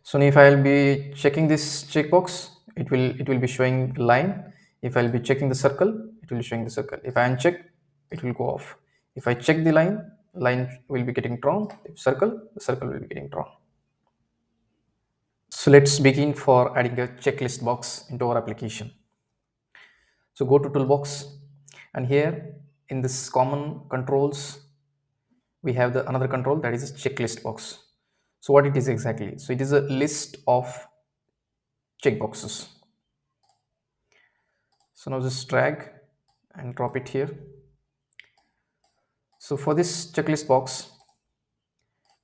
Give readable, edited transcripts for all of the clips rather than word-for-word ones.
So if I'll be checking this checkbox, it will be showing line. If I'll be checking the circle, it will be showing the circle. If I uncheck, it will go off. If I check the line, line will be getting drawn. If circle, the circle will be getting drawn. So let's begin for adding a checklist box into our application. So go to toolbox, and here in this common controls, we have the another control, that is a checklist box. So what it is exactly? So it is a list of checkboxes. So now just drag and drop it here. So for this checklist box,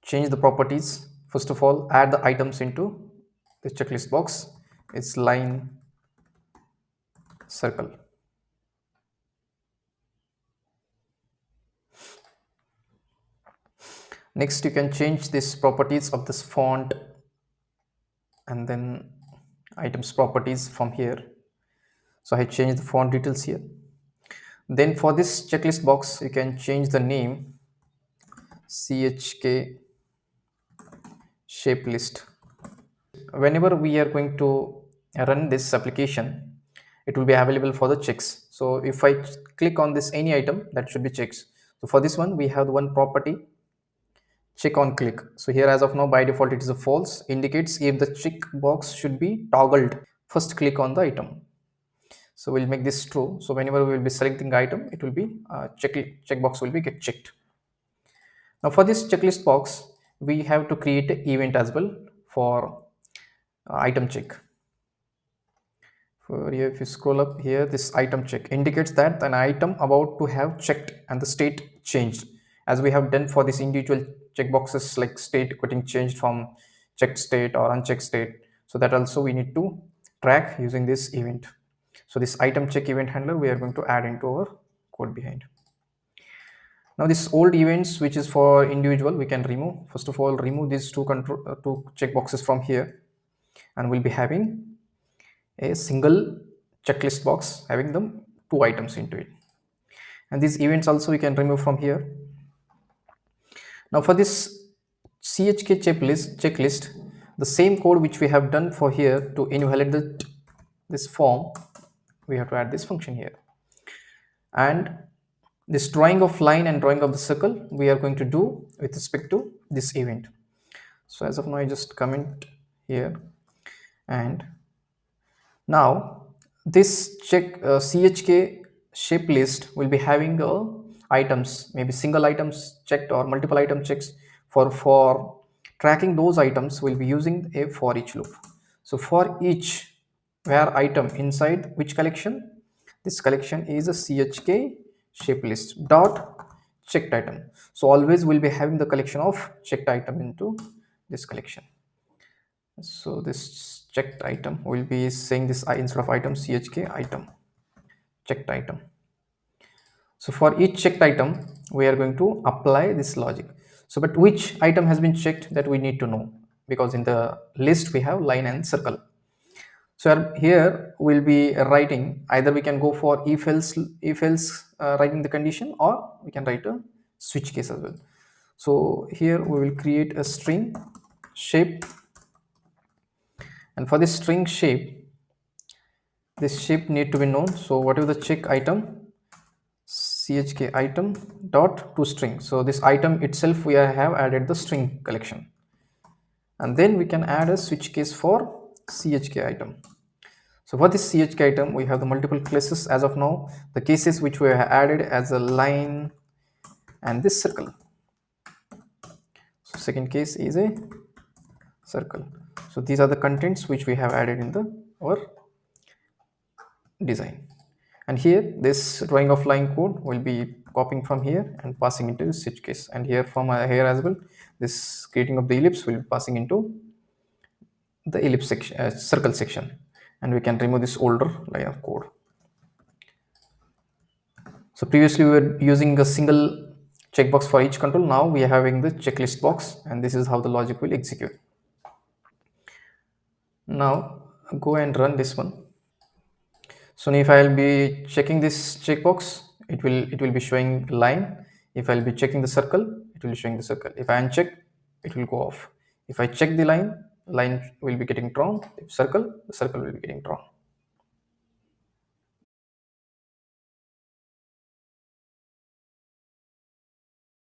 change the properties. First of all, add the items into the checklist box. It's line, circle. Next, you can change this properties of this font and then items properties from here. So I changed the font details here. Then for this checklist box, you can change the name CHK shape list. Whenever we are going to run this application, it will be available for the checks. So if I click on this any item, that should be checks. So for this one, we have one property check on click. So here as of now, by default it is a false, indicates if the check box should be toggled. First click on the item. So we'll make this true. So whenever we will be selecting item, it will be checkbox will be get checked. Now for this checklist box, we have to create an event as well for item check. For here, if you scroll up here, this item check indicates that an item about to have checked and the state changed, as we have done for this individual checkboxes like state getting changed from checked state or unchecked state. So that also we need to track using this event. So this item check event handler we are going to add into our code behind. Now this old events which is for individual, we can remove. First of all, remove these two checkboxes from here, and we'll be having a single checklist box having them two items into it. And these events also we can remove from here. Now for this chk checklist, the same code which we have done for here to invalidate this form, we have to add this function here. And this drawing of line and drawing of the circle we are going to do with respect to this event. So as of now, I just comment here, and now this chk shape list will be having items, maybe single items checked or multiple item checks. For tracking those items, we'll be using a for each loop. So for each where item inside which collection, this collection is a chk shape list dot checked item. So always we'll be having the collection of checked item into this collection. So this checked item will be saying this instead of item chk item, checked item. So for each checked item, we are going to apply this logic. So but which item has been checked, that we need to know, because in the list we have line and circle. So here we'll be writing, either we can go for if else writing the condition, or we can write a switch case as well. So here we will create a string shape, and for this string shape, this shape need to be known. So whatever the check item, chk item dot to string. So this item itself we have added the string collection, and then we can add a switch case for chk item. So for this chk item, we have the multiple cases as of now. The cases which we have added as a line and this circle. So second case is a circle. So these are the contents which we have added in the our design. And here this drawing of line code will be copying from here and passing into the switch case, and here from here as well, this creating of the ellipse will be passing into the ellipse section, circle section, and we can remove this older line of code. So previously we were using a single checkbox for each control. Now we are having the checklist box, and this is how the logic will execute. Now go and run this one. So if I'll be checking this checkbox, it will be showing line. If I'll be checking the circle, it will be showing the circle. If I uncheck, it will go off. If I check the line, line will be getting drawn. If circle, the circle will be getting drawn.